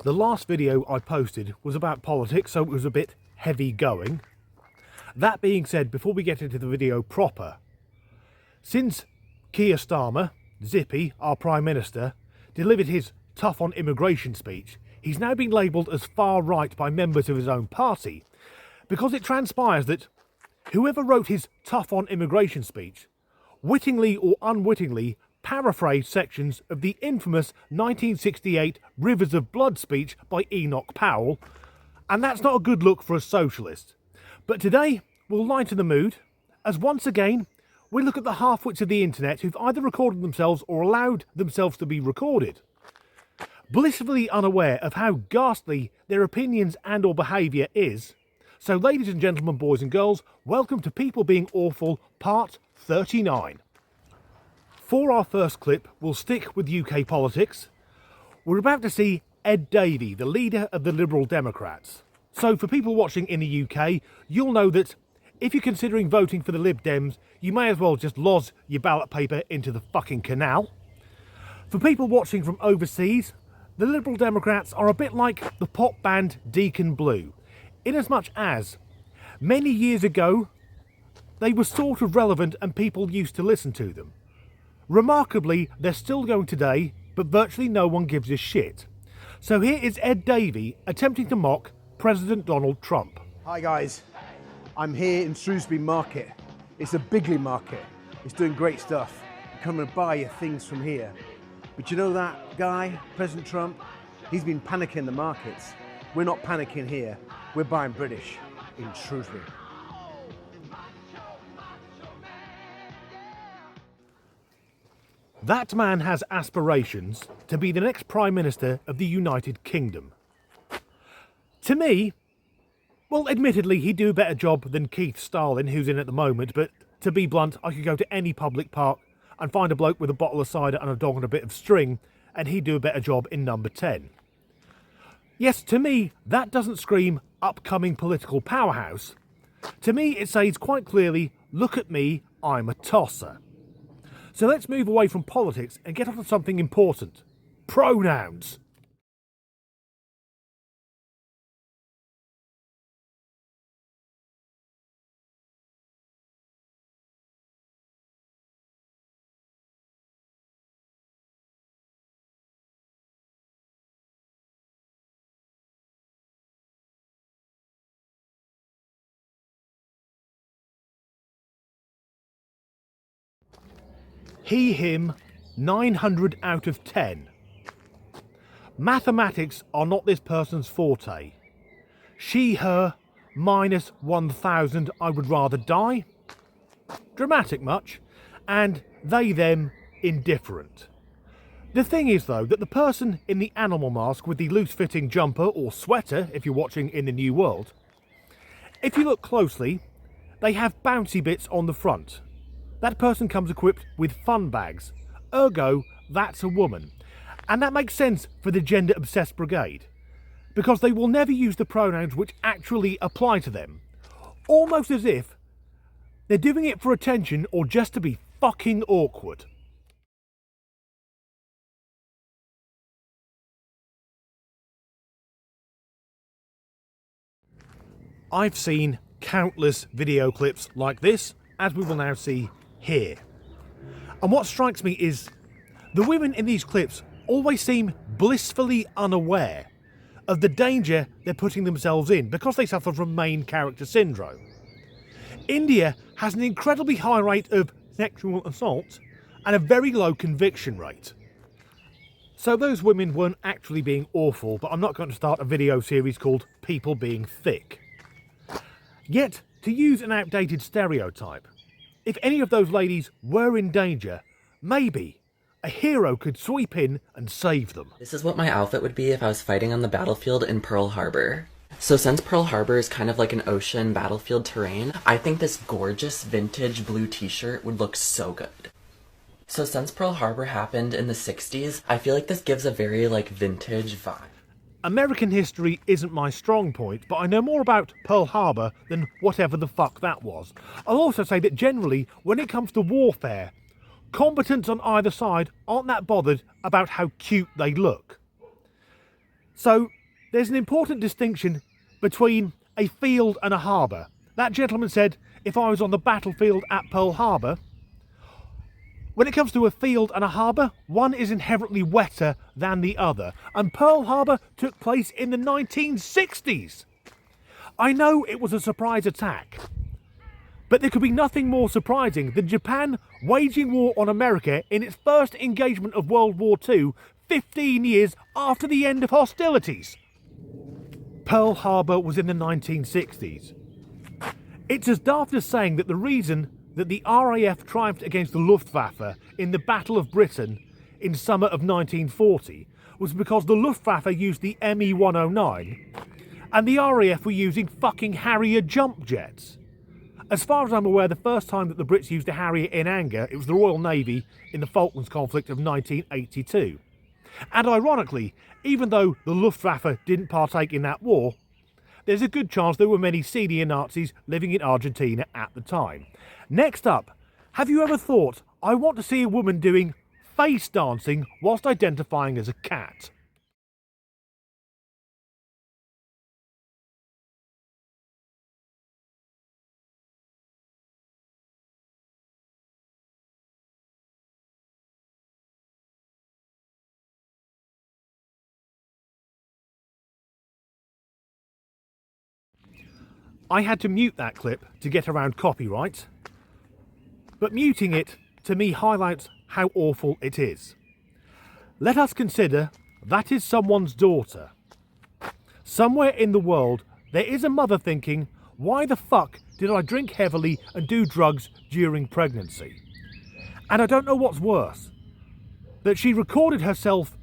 The last video I posted was about politics, so it was a bit heavy going. That being said, before we get into the video proper, since Keir Starmer, Zippy, our Prime Minister, delivered his tough on immigration speech, he's now been labelled as far right by members of his own party, because it transpires that whoever wrote his tough on immigration speech, wittingly or unwittingly, paraphrased sections of the infamous 1968 Rivers of Blood speech by Enoch Powell, and that's not a good look for a socialist. But today, we'll lighten the mood, as once again, we look at the half-wits of the internet who've either recorded themselves or allowed themselves to be recorded, blissfully unaware of how ghastly their opinions and or behaviour is. So ladies and gentlemen, boys and girls, welcome to People Being Awful, part 39. For our first clip, we'll stick with UK politics. We're about to see Ed Davey, the leader of the Liberal Democrats. So for people watching in the UK, you'll know that if you're considering voting for the Lib Dems, you may as well just lodge your ballot paper into the fucking canal. For people watching from overseas, the Liberal Democrats are a bit like the pop band Deacon Blue, inasmuch as many years ago they were sort of relevant and people used to listen to them. Remarkably, they're still going today, but virtually no one gives a shit. So here is Ed Davey attempting to mock President Donald Trump. Hi guys, I'm here in Shrewsbury Market. It's a bigly market. It's doing great stuff. You come and buy your things from here. But you know that guy, President Trump? He's been panicking the markets. We're not panicking here. We're buying British in Shrewsbury. That man has aspirations to be the next Prime Minister of the United Kingdom. To me, well, admittedly, he'd do a better job than Keith Starlin, who's in at the moment, but to be blunt, I could go to any public park and find a bloke with a bottle of cider and a dog and a bit of string, and he'd do a better job in number 10. Yes, to me, that doesn't scream upcoming political powerhouse. To me, it says quite clearly, look at me, I'm a tosser. So let's move away from politics and get on to something important. Pronouns. He, him, 900 out of 10. Mathematics are not this person's forte. She, her, minus 1,000, I would rather die. Dramatic much. And they, them, indifferent. The thing is, though, that the person in the animal mask with the loose-fitting jumper or sweater, if you're watching in the New World, if you look closely, they have bouncy bits on the front. That person comes equipped with fun bags. Ergo, that's a woman. And that makes sense for the gender-obsessed brigade, because they will never use the pronouns which actually apply to them. Almost as if they're doing it for attention or just to be fucking awkward. I've seen countless video clips like this, as we will now see here. And what strikes me is the women in these clips always seem blissfully unaware of the danger they're putting themselves in because they suffer from main character syndrome. India has an incredibly high rate of sexual assault and a very low conviction rate. So those women weren't actually being awful, but I'm not going to start a video series called People Being Thick. Yet, to use an outdated stereotype, if any of those ladies were in danger, maybe a hero could sweep in and save them. This is what my outfit would be if I was fighting on the battlefield in Pearl Harbor. So since Pearl Harbor is kind of like an ocean battlefield terrain, I think this gorgeous vintage blue t-shirt would look so good. So since Pearl Harbor happened in the 60s, I feel like this gives a very like vintage vibe. American history isn't my strong point, but I know more about Pearl Harbor than whatever the fuck that was. I'll also say that generally, when it comes to warfare, combatants on either side aren't that bothered about how cute they look. So there's an important distinction between a field and a harbour. That gentleman said, if I was on the battlefield at Pearl Harbor, when it comes to a field and a harbour, one is inherently wetter than the other. And Pearl Harbor took place in the 1960s. I know it was a surprise attack, but there could be nothing more surprising than Japan waging war on America in its first engagement of World War II, 15 years after the end of hostilities. Pearl Harbor was in the 1960s. It's as daft as saying that the reason that the RAF triumphed against the Luftwaffe in the Battle of Britain in summer of 1940 was because the Luftwaffe used the Me-109 and the RAF were using fucking Harrier jump jets. As far as I'm aware, the first time that the Brits used a Harrier in anger, it was the Royal Navy in the Falklands conflict of 1982. And ironically, even though the Luftwaffe didn't partake in that war, there's a good chance there were many senior Nazis living in Argentina at the time. Next up, have you ever thought, I want to see a woman doing face dancing whilst identifying as a cat? I had to mute that clip to get around copyright, but muting it to me highlights how awful it is. Let us consider that is someone's daughter. Somewhere in the world there is a mother thinking, why the fuck did I drink heavily and do drugs during pregnancy? And I don't know what's worse, that she recorded herself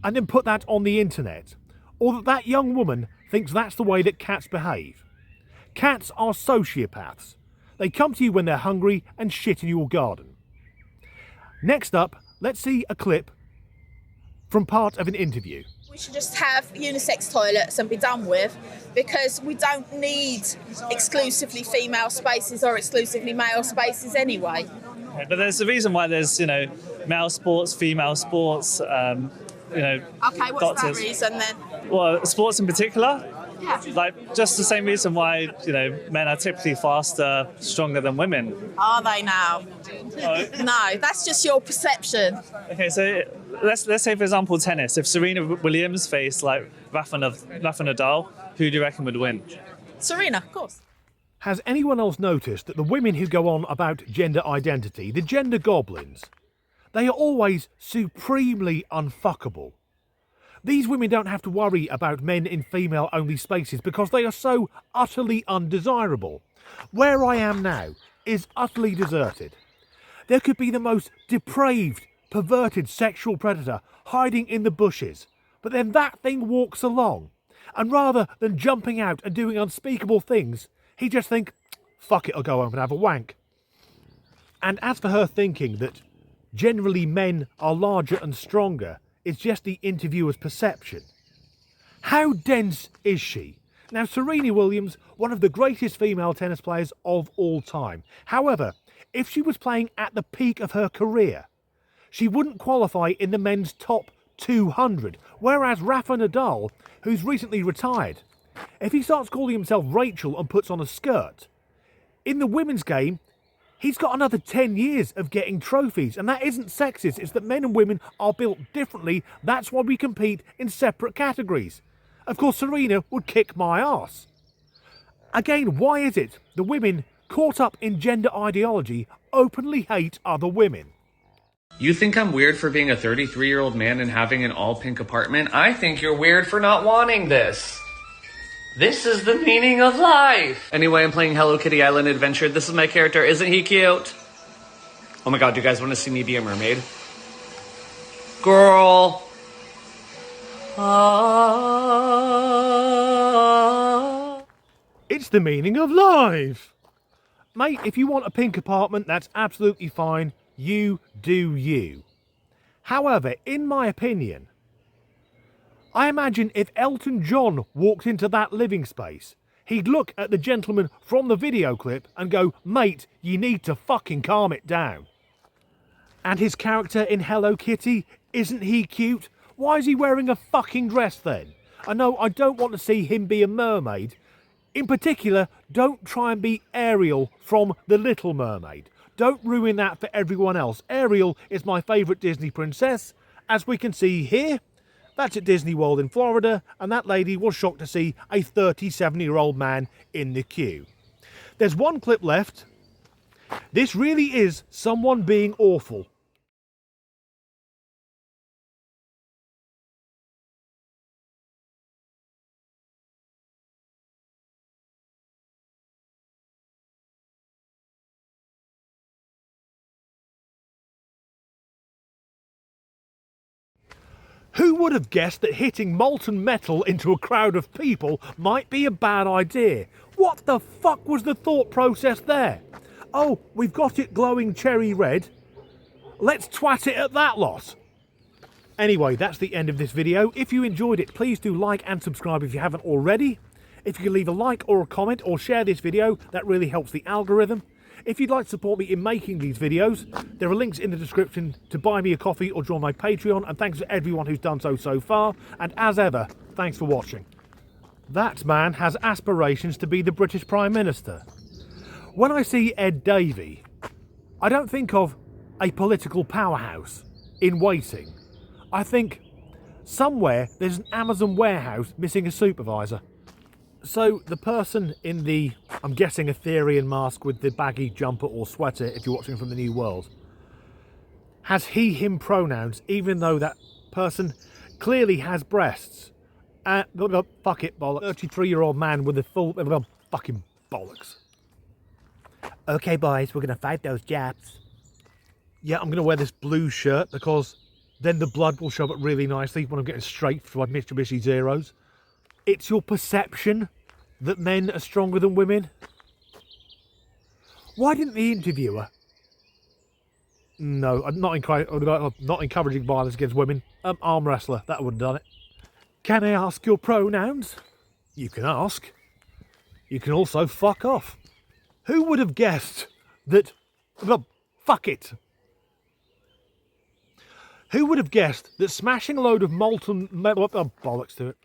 and then put that on the internet, or that that young woman thinks that's the way that cats behave. Cats are sociopaths. They come to you when they're hungry and shit in your garden. Next up, let's see a clip from part of an interview. We should just have unisex toilets and be done with, because we don't need exclusively female spaces or exclusively male spaces anyway. But there's a reason why there's, male sports, female sports, Okay, what's doctors. that reason then? Well, sports in particular, Yeah. like just the same reason why, men are typically faster, stronger than women. Are they now? Oh. No, that's just your perception. Okay, so let's say, for example, tennis. If Serena Williams faced like Rafa Nadal, who do you reckon would win? Serena, of course. Has anyone else noticed that the women who go on about gender identity, the gender goblins, they are always supremely unfuckable? These women don't have to worry about men in female-only spaces because they are so utterly undesirable. Where I am now is utterly deserted. There could be the most depraved, perverted sexual predator hiding in the bushes, but then that thing walks along, and rather than jumping out and doing unspeakable things, he just think, fuck it, I'll go home and have a wank. And as for her thinking that generally men are larger and stronger, it's just the interviewer's perception. How dense is she? Now, Serena Williams, one of the greatest female tennis players of all time. However, if she was playing at the peak of her career, she wouldn't qualify in the men's top 200. Whereas Rafa Nadal, who's recently retired, if he starts calling himself Rachel and puts on a skirt, in the women's game, he's got another 10 years of getting trophies. And that isn't sexist, it's that men and women are built differently. That's why we compete in separate categories. Of course, Serena would kick my arse. Again, why is it the women caught up in gender ideology openly hate other women? You think I'm weird for being a 33-year-old man and having an all-pink apartment? I think you're weird for not wanting this. This is the meaning of life. Anyway, I'm playing Hello Kitty Island Adventure. This is my character. Isn't he cute? Oh my god, do you guys want to see me be a mermaid? Girl. It's the meaning of life. Mate, if you want a pink apartment, that's absolutely fine. You do you. However, in my opinion, I imagine if Elton John walked into that living space, he'd look at the gentleman from the video clip and go, mate, you need to fucking calm it down. And his character in Hello Kitty, isn't he cute? Why is he wearing a fucking dress then? I know I don't want to see him be a mermaid. In particular, don't try and be Ariel from The Little Mermaid. Don't ruin that for everyone else. Ariel is my favourite Disney princess. As we can see here, that's at Disney World in Florida, and that lady was shocked to see a 37-year-old man in the queue. There's one clip left. This really is someone being awful. Who would have guessed that hitting molten metal into a crowd of people might be a bad idea? What the fuck was the thought process there? Oh, we've got it glowing cherry red. Let's twat it at that lot. Anyway, that's the end of this video. If you enjoyed it, please do like and subscribe if you haven't already. If you can leave a like or a comment or share this video, that really helps the algorithm. If you'd like to support me in making these videos, there are links in the description to buy me a coffee or join my Patreon, and thanks to everyone who's done so far, and as ever, thanks for watching. That man has aspirations to be the British Prime Minister. When I see Ed Davey, I don't think of a political powerhouse in waiting. I think somewhere there's an Amazon warehouse missing a supervisor. So the person in the, I'm guessing, Ethereum mask with the baggy jumper or sweater, if you're watching from the New World, has he, him pronouns, even though that person clearly has breasts. Fuck it, bollocks. 33-year-old man with a full, fucking bollocks. Okay, boys, we're going to fight those Japs. Yeah, I'm going to wear this blue shirt because then the blood will show up really nicely when I'm getting straight for my Mitsubishi Zeros. It's your perception that men are stronger than women. Why didn't the interviewer? No, I'm not encouraging violence against women. Arm wrestler, that would have done it. Can I ask your pronouns? You can ask. You can also fuck off. Who would have guessed that... fuck it. Who would have guessed that smashing a load of molten... bollocks to it.